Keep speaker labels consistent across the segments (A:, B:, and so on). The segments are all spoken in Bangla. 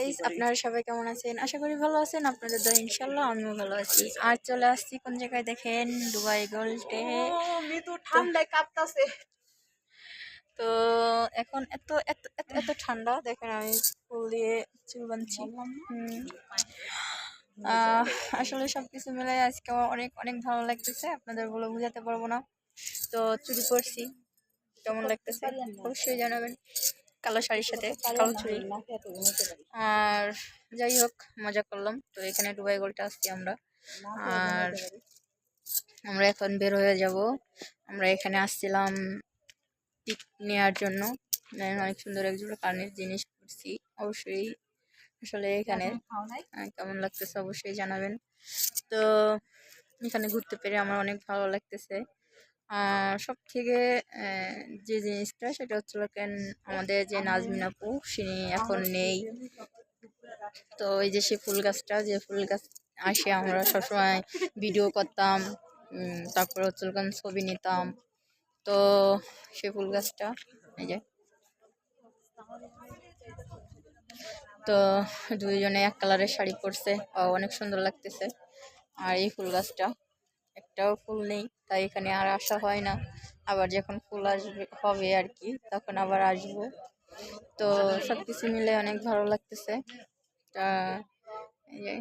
A: গাইস, আপনারা সবাই কেমন আছেন? আশা করি ভালো আছেন। আপনাদের দোয়া ইনশাআল্লাহ আমিও ভালো আছি। আর চলে আসছি কোন জায়গায় দেখেন, দুবাই গোল্ডে।
B: মৃদু ঠান্ডায় কাঁপতাছে।
A: তো এখন এত এত এত এত ঠান্ডা দেখেন, আমি ফুল দিয়ে চুল বাঁধছি। আহ, আসলে সবকিছু মিলাই আজকে আমার অনেক অনেক ভালো লাগতেছে, আপনাদের বলে বোঝাতে পারবো না। তো চুরি করছি, কেমন লাগতেছে অবশ্যই জানাবেন। কালো শাড়ির সাথে কালো চুড়ি। আর যাই হোক, মজা করলাম। তো এখানে দুবাই গোল্ডে আসছি আমরা। আর আমরা এখন বের হয়ে যাব। আমরা এখানে আসছিলাম পিক নেওয়ার জন্য। অনেক সুন্দর এক জোড়া কানের জিনিস করছি। অবশ্যই আসলে এখানে কেমন লাগতেছে অবশ্যই জানাবেন। তো এখানে ঘুরতে পেরে আমার অনেক ভালো লাগতেছে। সব থেকে যে জিনিসটা সেটা হচ্ছিল কেন, আমাদের যে নাজমিন আপু তিনি এখন নেই। তো এই যে সে ফুল গাছটা, যে ফুল গাছ আসে আমরা সবসময় ভিডিও করতাম, তারপর হচ্ছিল কেন ছবি নিতাম। তো সে ফুল গাছটা এই যে, তো দুইজনে এক কালারের শাড়ি পরছে, অনেক সুন্দর লাগতেছে। আর এই ফুল গাছটা একটাও ফুল নেই, তাই এখানে আর আসা হয় না। আবার যখন ফুল আসবে হবে আর কি, তখন আবার আসবো। তো সবকিছু মিলে অনেক ভালো লাগতেছে। তা এই যে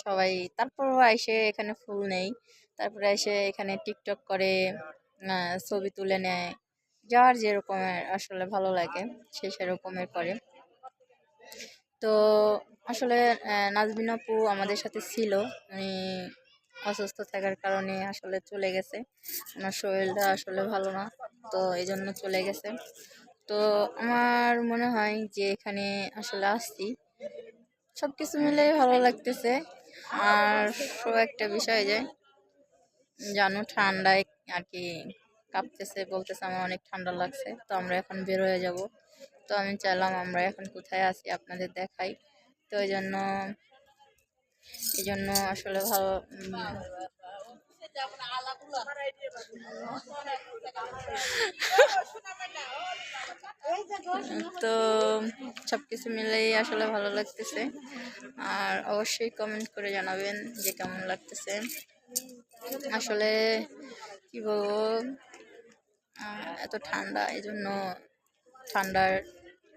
A: সবাই তারপরও এসে এখানে ফুল নেই, তারপরে এসে এখানে টিকটক করে, ছবি তুলে নেয়। যার যেরকমের আসলে ভালো লাগে সে সেরকমের করে। তো আসলে নাজমিন আপু আমাদের সাথে ছিল, উনি অসুস্থ থাকার কারণে আসলে চলে গেছে। ওনার শরীরটা আসলে ভালো না, তো এই জন্য চলে গেছে। তো আমার মনে হয় যে এখানে আসলে আসছি, সব কিছু মিলে ভালো লাগতেছে। আর একটা বিষয় যে জানো, ঠান্ডায় আর কি কাঁপতেছে, বলতেছে আমার অনেক ঠান্ডা লাগছে। তো আমরা এখন বের হয়ে যাব। তো আমি চাইলাম আমরা এখন কোথায় আছি আপনাদের দেখাই। তো এই জন্য আসলে ভালো তো সবকিছু মিলেই আসলে ভালো লাগতেছে। আর অবশ্যই কমেন্ট করে জানাবেন যে কেমন লাগতেছে। আসলে কি বলবো, এত ঠান্ডা, এই জন্য ঠান্ডার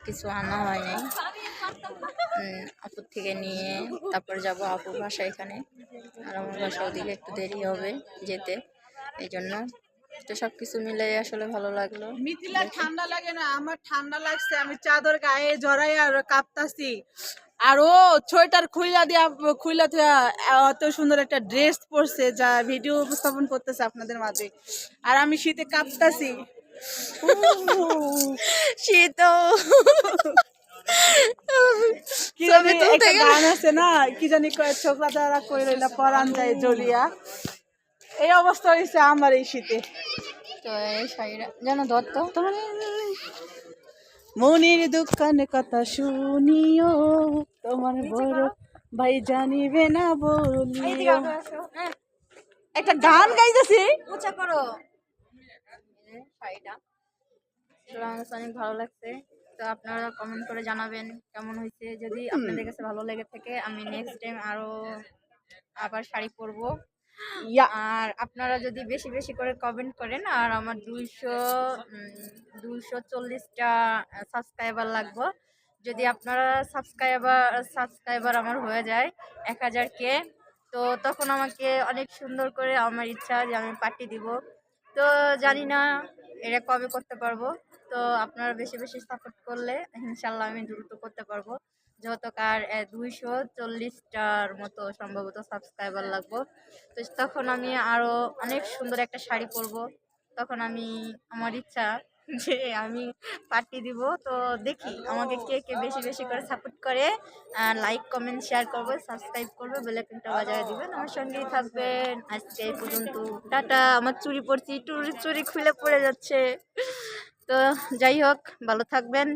A: কিছু আনা হয় নাই। আপুর থেকে নিয়ে তারপর যাব আপুর বাসা এখানে, আর আমার বাসা ওদিকে একটু দেরি হবে যেতে, এই জন্য। তো সবকিছু মিলে আসলে ভালো লাগলো।
B: মিথিলা ঠান্ডা লাগে না, আমার ঠান্ডা লাগছে, আমি চাদর গায়ে জড়াই আর কাঁপতাছি। আর ও সোয়েটার খুইলা দিয়া অত সুন্দর একটা ড্রেস পরছে, যা ভিডিও উপস্থাপন করতেছে আপনাদের মাঝে। আর আমি শীতে কাঁপতাছি।
A: শীত
B: কি জানি একটা গান আছে না, কি জানি কয় ছোকরা দ্বারা কই রইলা পরান যায় জ্বলিয়া। এই অবস্থা হয়েছে আমার এই শীতে।
A: তো এই শাড়িটা যেন ধরতো
B: তোমার মনির দোকানে কথা শুনিও, তোমার বড় ভাই জানিবে না বলিও। একটা গান গাইতেছি,
A: উঁচা করো। শাড়িটা আমার কাছে অনেক ভালো লাগছে। তো আপনারা কমেন্ট করে জানাবেন কেমন হয়েছে। যদি আপনাদের কাছে ভালো লেগে থাকে, আমি নেক্সট টাইম আবার শাড়ি পরবো।
B: ইয়া
A: আর আপনারা যদি বেশি বেশি করে কমেন্ট করেন, আর আমার 240টা সাবস্ক্রাইবার লাগবে। যদি আপনারা সাবস্ক্রাইবার আমার হয়ে যায় 1000 কে, তো তখন আমাকে অনেক সুন্দর করে, আমার ইচ্ছা যে আমি পার্টি দিব। তো জানি না এটা কবে করতে পারবো। তো আপনারা বেশি বেশি সাপোর্ট করলে ইনশাল্লাহ আমি দ্রুত করতে পারবো। যত কার 240টার মতো সম্ভবত সাবস্ক্রাইবার লাগবো। তো তখন আমি আরো অনেক সুন্দর একটা শাড়ি পরবো। তখন আমার ইচ্ছা যে আমি পার্টি দিব। তো দেখি আমাকে কে কে বেশি বেশি করে সাপোর্ট করে, লাইক কমেন্ট শেয়ার করবে, সাবস্ক্রাইব করবে, বেল আইকনটা বাজায় দিবেন, আমার সঙ্গেই থাকবেন। আজকে এই পর্যন্ত, টাটা। আমার চুড়ি পরছি, চুড়ি খুলে পড়ে যাচ্ছে। তো যাই হোক, ভালো থাকবেন,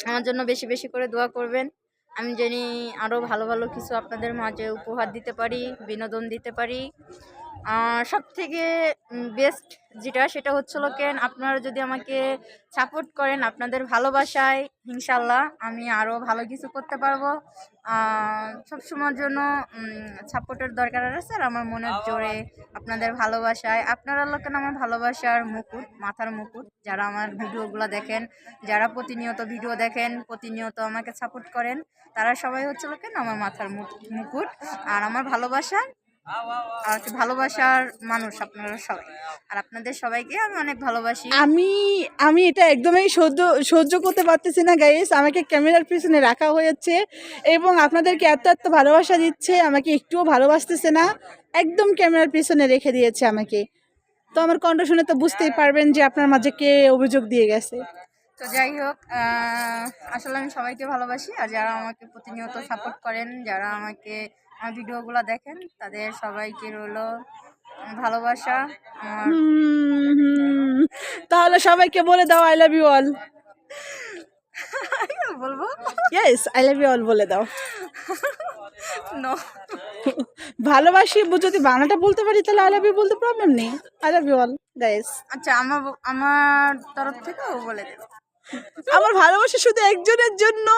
A: আমার জন্য বেশি বেশি করে দোয়া করবেন। আমি জানি আরও ভালো ভালো কিছু আপনাদের মাঝে উপহার দিতে পারি, বিনোদন দিতে পারি। সব থেকে বেস্ট যেটা সেটা হচ্ছিল কেন আপনারা যদি আমাকে সাপোর্ট করেন আপনাদের ভালোবাসায় ইনশাল্লাহ আমি আরও ভালো কিছু করতে পারবো। সব সময়ের জন্য সাপোর্টের দরকার আছে আর আমার মনের জোরে আপনাদের ভালোবাসায় আপনারা লোকেন আমার ভালোবাসার মুকুট, মাথার মুকুট। যারা আমার ভিডিওগুলো দেখেন, যারা প্রতিনিয়ত ভিডিও দেখেন, প্রতিনিয়ত আমাকে সাপোর্ট করেন, তারা সবাই হচ্ছিল কেন আমার মাথার মুকুট আর আমার ভালোবাসা আর কি ভালোবাসার মানুষ আপনারা সবাই। আর আপনাদের সবাইকে আমি অনেক ভালোবাসি।
B: আমি আমি এটা একদমই সহ্য করতে পারতেছি না গাইস, আমাকে ক্যামেরার পিছনে রাখা হয়েছে এবং আপনাদেরকে এত এত ভালোবাসা দিচ্ছে, আমাকে একটুও ভালোবাসতেছে না, একদম ক্যামেরার পিছনে রেখে দিয়েছে আমাকে। তো আমার কণ্ঠ শুনে তো বুঝতেই পারবেন যে আপনার মাঝে কে অভিযোগ দিয়ে গেছে।
A: তো যাই হোক, আসলে আমি সবাইকে ভালোবাসি আর যারা আমাকে প্রতিনিয়ত সাপোর্ট করেন, যারা আমাকে আমার ভিডিওগুলো দেখেন, তাদের সবাইকে রইলো ভালোবাসা আমার।
B: তাহলে সবাইকে বলে দাও আই লাভ ইউ অল।
A: বলবো
B: yes, I love you all বলে দাও।
A: নো,
B: ভালোবাসি যদি বাংলাটা বলতে পারি তাহলে আই লাভ ইউ বলতে প্রবলেম নেই। I love you all guys.
A: আচ্ছা আমার তরফ থেকেও বলে দেব।
B: আমার ভালোবাসা শুধু একজনের জন্য।